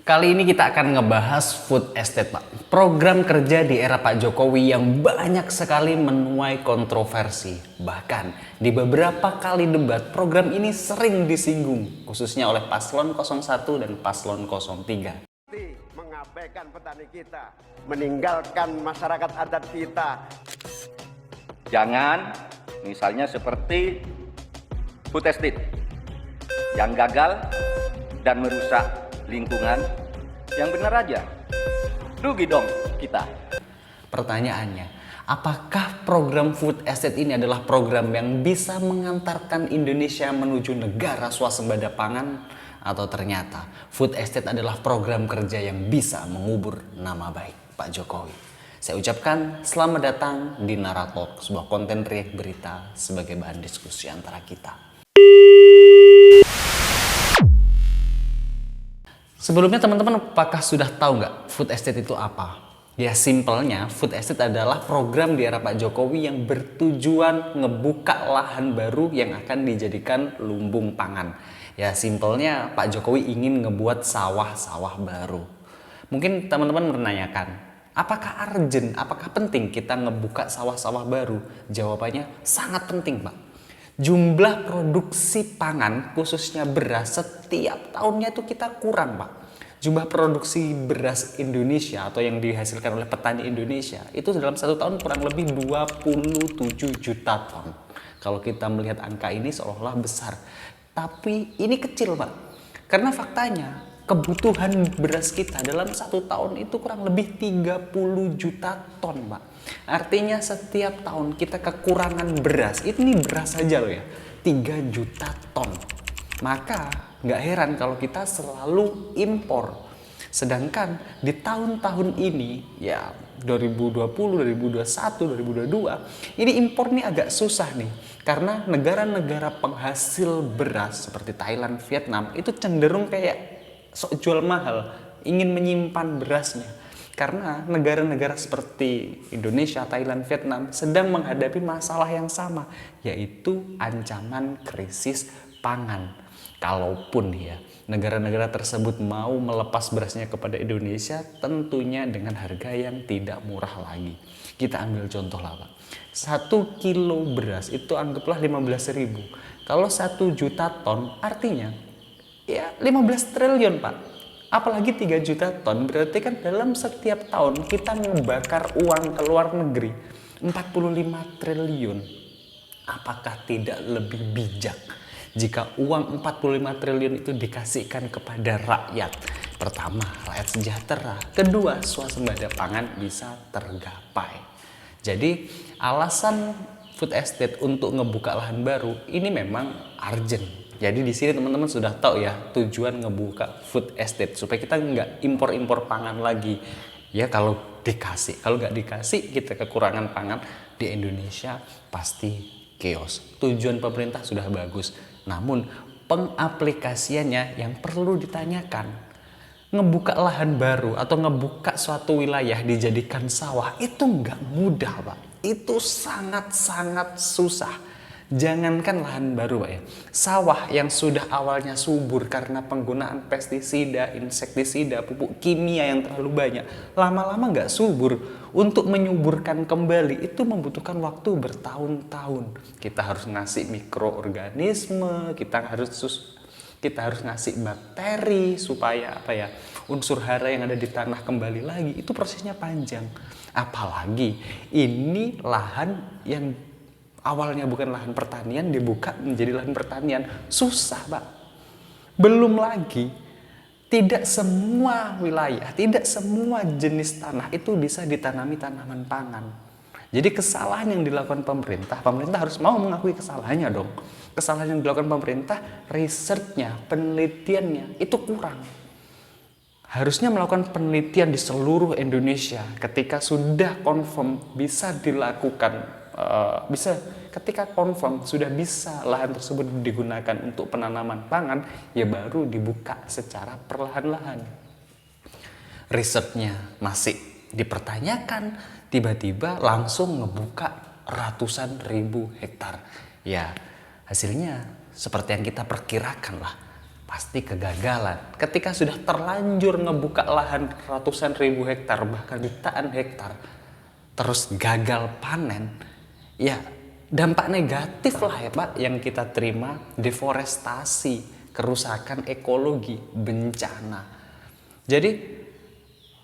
Kali ini kita akan ngebahas food estate, Pak. Program kerja di era Pak Jokowi yang banyak sekali menuai kontroversi. Bahkan di beberapa kali debat, program ini sering disinggung, khususnya oleh Paslon 01 dan Paslon 03. Mengabaikan petani kita, meninggalkan masyarakat adat kita. Jangan misalnya seperti food estate yang gagal dan merusak lingkungan. Yang benar aja, rugi dong kita. Pertanyaannya, apakah program food estate ini adalah program yang bisa mengantarkan Indonesia menuju negara swasembada pangan? Atau ternyata food estate adalah program kerja yang bisa mengubur nama baik Pak Jokowi? Saya ucapkan selamat datang di Naratalk, sebuah konten react berita sebagai bahan diskusi antara kita. Sebelumnya teman-teman, apakah sudah tahu nggak food estate itu apa? Ya simpelnya, food estate adalah program di era Pak Jokowi yang bertujuan ngebuka lahan baru yang akan dijadikan lumbung pangan. Ya simpelnya Pak Jokowi ingin ngebuat sawah-sawah baru. Mungkin teman-teman menanyakan, apakah urgent, apakah penting kita ngebuka sawah-sawah baru? Jawabannya sangat penting, Pak. Jumlah produksi pangan khususnya beras setiap tahunnya itu kita kurang, Pak. Jumlah produksi beras Indonesia atau yang dihasilkan oleh petani Indonesia itu dalam satu tahun kurang lebih 27 juta ton. Kalau kita melihat angka ini seolah-olah besar, tapi ini kecil, Pak. Karena faktanya kebutuhan beras kita dalam satu tahun itu kurang lebih 30 juta ton, Pak. Artinya setiap tahun kita kekurangan beras. Ini beras saja loh ya, 3 juta ton. Maka nggak heran kalau kita selalu impor. Sedangkan di tahun-tahun ini, ya 2020, 2021, 2022, ini impor nih agak susah nih. Karena negara-negara penghasil beras seperti Thailand, Vietnam itu cenderung kayak sok jual mahal, ingin menyimpan berasnya. Karena negara-negara seperti Indonesia, Thailand, Vietnam sedang menghadapi masalah yang sama, yaitu ancaman krisis pangan. Kalaupun ya negara-negara tersebut mau melepas berasnya kepada Indonesia, tentunya dengan harga yang tidak murah lagi. Kita ambil contoh lah, Pak. 1 kilo beras itu anggaplah 15.000. Kalau 1 juta ton artinya ya 15 triliun, Pak. Apalagi 3 juta ton, berarti kan dalam setiap tahun kita membakar uang ke luar negeri 45 triliun. Apakah tidak lebih bijak jika uang 45 triliun itu dikasihkan kepada rakyat? Pertama, rakyat sejahtera. Kedua, swasembada pangan bisa tergapai. Jadi alasan food estate untuk ngebuka lahan baru ini memang urgent. Jadi di sini teman-teman sudah tahu ya tujuan ngebuka food estate supaya kita nggak impor-impor pangan lagi. Ya kalau dikasih, kalau nggak dikasih kita kekurangan pangan di Indonesia pasti chaos. Tujuan pemerintah sudah bagus, namun pengaplikasiannya yang perlu ditanyakan. Ngebuka lahan baru atau ngebuka suatu wilayah dijadikan sawah itu nggak mudah, Pak. Itu sangat-sangat susah. Jangankan lahan baru, Pak ya. Sawah yang sudah awalnya subur karena penggunaan pestisida, insektisida, pupuk kimia yang terlalu banyak, lama-lama nggak subur. Untuk menyuburkan kembali itu membutuhkan waktu bertahun-tahun. Kita harus ngasih mikroorganisme, kita harus ngasih bakteri supaya apa ya, unsur hara yang ada di tanah kembali lagi. Itu prosesnya panjang. Apalagi ini lahan yang awalnya bukan lahan pertanian dibuka menjadi lahan pertanian. Susah, Pak. Belum lagi tidak semua wilayah, tidak semua jenis tanah itu bisa ditanami tanaman pangan. Jadi kesalahan yang dilakukan pemerintah harus mau mengakui kesalahannya dong. Kesalahan yang dilakukan pemerintah, risetnya, penelitiannya itu kurang. Harusnya melakukan penelitian di seluruh Indonesia ketika sudah confirm bisa dilakukan, ketika confirm sudah bisa lahan tersebut digunakan untuk penanaman pangan, ya baru dibuka secara perlahan-lahan. Risetnya masih dipertanyakan, tiba-tiba langsung ngebuka ratusan ribu hektar. Ya hasilnya seperti yang kita perkirakan lah. Pasti kegagalan. Ketika sudah terlanjur ngebuka lahan ratusan ribu hektar, bahkan jutaan hektar, terus gagal panen, ya dampak negatif lah ya Pak yang kita terima, deforestasi, kerusakan ekologi, bencana. Jadi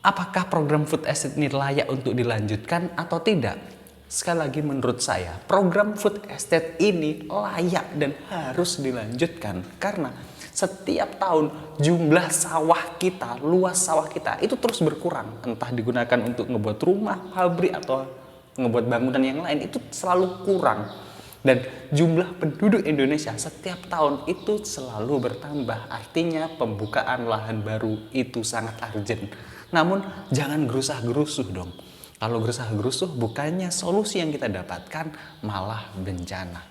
apakah program food estate ini layak untuk dilanjutkan atau tidak? Sekali lagi menurut saya, program food estate ini layak dan harus dilanjutkan karena setiap tahun jumlah sawah kita, luas sawah kita itu terus berkurang. Entah digunakan untuk ngebuat rumah, pabrik atau ngebuat bangunan yang lain, itu selalu kurang. Dan jumlah penduduk Indonesia setiap tahun itu selalu bertambah. Artinya pembukaan lahan baru itu sangat urgent. Namun jangan gerusah-gerusuh dong. Kalau gerusah-gerusuh bukannya solusi yang kita dapatkan, malah bencana.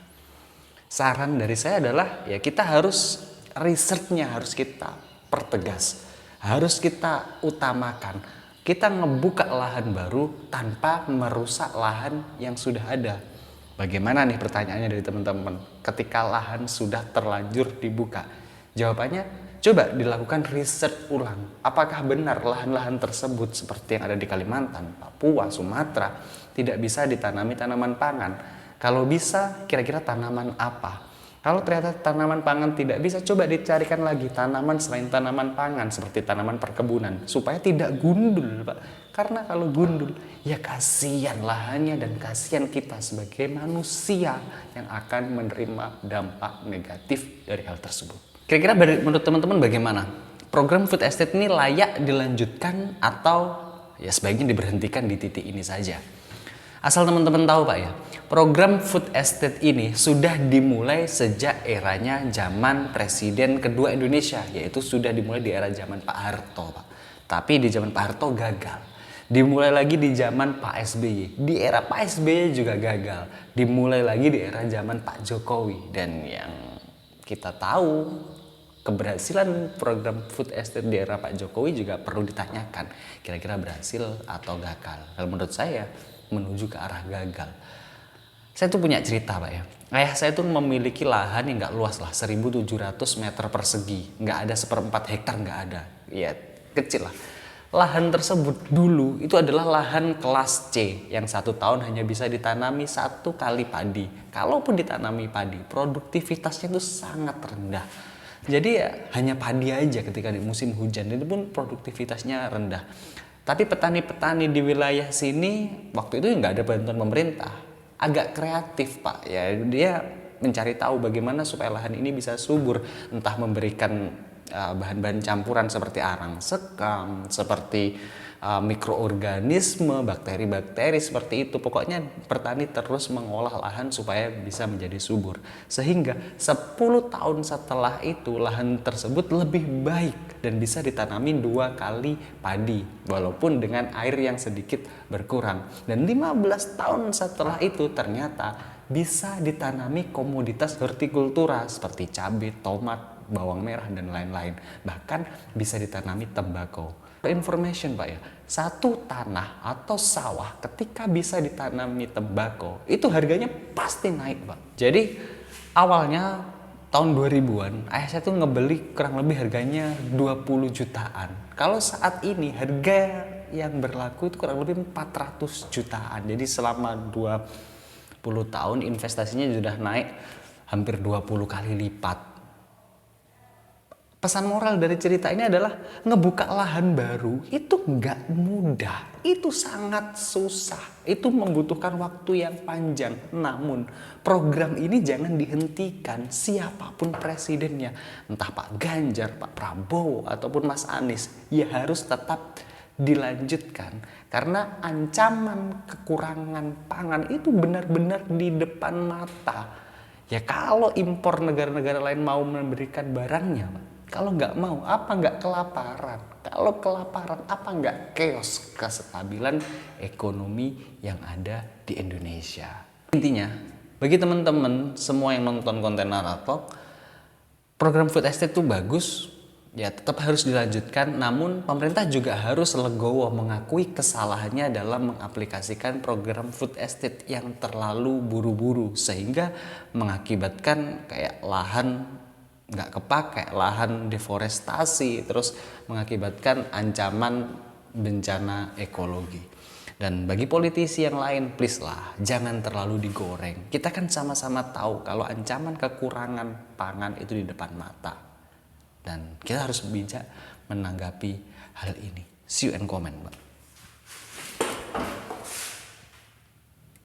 Saran dari saya adalah ya kita harus risetnya harus kita pertegas, harus kita utamakan. Kita ngebuka lahan baru tanpa merusak lahan yang sudah ada. Bagaimana nih pertanyaannya dari teman-teman? Ketika lahan sudah terlanjur dibuka, jawabannya coba dilakukan riset ulang. Apakah benar lahan-lahan tersebut seperti yang ada di Kalimantan, Papua, Sumatera tidak bisa ditanami tanaman pangan? Kalau bisa, kira-kira tanaman apa? Kalau ternyata tanaman pangan tidak bisa, coba dicarikan lagi tanaman selain tanaman pangan seperti tanaman perkebunan supaya tidak gundul, Pak. Karena kalau gundul, ya kasihan lahannya dan kasihan kita sebagai manusia yang akan menerima dampak negatif dari hal tersebut. Kira-kira menurut teman-teman bagaimana? Program food estate ini layak dilanjutkan atau ya sebaiknya diberhentikan di titik ini saja? Asal teman-teman tahu Pak ya, program food estate ini sudah dimulai sejak eranya zaman Presiden kedua Indonesia, yaitu sudah dimulai di era zaman Pak Harto Pak. Tapi di zaman Pak Harto gagal. Dimulai lagi di zaman Pak SBY. Di era Pak SBY juga gagal. Dimulai lagi di era zaman Pak Jokowi. Dan yang kita tahu keberhasilan program food estate di era Pak Jokowi juga perlu ditanyakan. Kira-kira berhasil atau gagal? Kalau menurut saya menuju ke arah gagal. Saya tuh punya cerita Pak ya. Ayah saya tuh memiliki lahan yang nggak luas lah, 1.700 meter persegi. Nggak ada 1/4 hektar, nggak ada. Ya kecil lah. Lahan tersebut dulu itu adalah lahan kelas C yang 1 tahun hanya bisa ditanami 1 kali padi. Kalaupun ditanami padi, produktivitasnya itu sangat rendah. Jadi ya hanya padi aja ketika di musim hujan, itu pun produktivitasnya rendah. Tapi petani-petani di wilayah sini waktu itu nggak ada bantuan pemerintah. Agak kreatif Pak ya, dia mencari tahu bagaimana supaya lahan ini bisa subur. Entah memberikan bahan-bahan campuran seperti arang sekam, seperti mikroorganisme, bakteri-bakteri seperti itu. Pokoknya petani terus mengolah lahan supaya bisa menjadi subur. Sehingga 10 tahun setelah itu lahan tersebut lebih baik dan bisa ditanami 2 kali padi. Walaupun dengan air yang sedikit berkurang. Dan 15 tahun setelah itu ternyata bisa ditanami komoditas hortikultura seperti cabai, tomat, bawang merah dan lain-lain. Bahkan bisa ditanami tembakau. Information Pak ya, 1 tanah atau sawah ketika bisa ditanami tembakau itu harganya pasti naik Pak. Jadi awalnya tahun 2000-an ayah saya tuh ngebeli kurang lebih harganya 20 jutaan. Kalau saat ini harga yang berlaku itu kurang lebih 400 jutaan. Jadi selama 20 tahun investasinya sudah naik hampir 20 kali lipat. Pesan moral dari cerita ini adalah ngebuka lahan baru itu nggak mudah, itu sangat susah, itu membutuhkan waktu yang panjang. Namun program ini jangan dihentikan siapapun presidennya, entah Pak Ganjar, Pak Prabowo ataupun Mas Anies, ya harus tetap dilanjutkan karena ancaman kekurangan pangan itu benar-benar di depan mata. Ya kalau impor negara-negara lain mau memberikan barangnya, Pak. Kalau nggak mau, apa nggak kelaparan? Kalau kelaparan, apa nggak chaos kestabilan ekonomi yang ada di Indonesia? Intinya, bagi teman-teman semua yang nonton konten Naratalk, program food estate itu bagus, ya tetap harus dilanjutkan. Namun pemerintah juga harus legowo mengakui kesalahannya dalam mengaplikasikan program food estate yang terlalu buru-buru sehingga mengakibatkan kayak lahan nggak kepake, lahan deforestasi, terus mengakibatkan ancaman bencana ekologi. Dan bagi politisi yang lain, please lah, jangan terlalu digoreng. Kita kan sama-sama tahu kalau ancaman kekurangan pangan itu di depan mata. Dan kita harus bijak menanggapi hal ini. See you and comment, Mbak.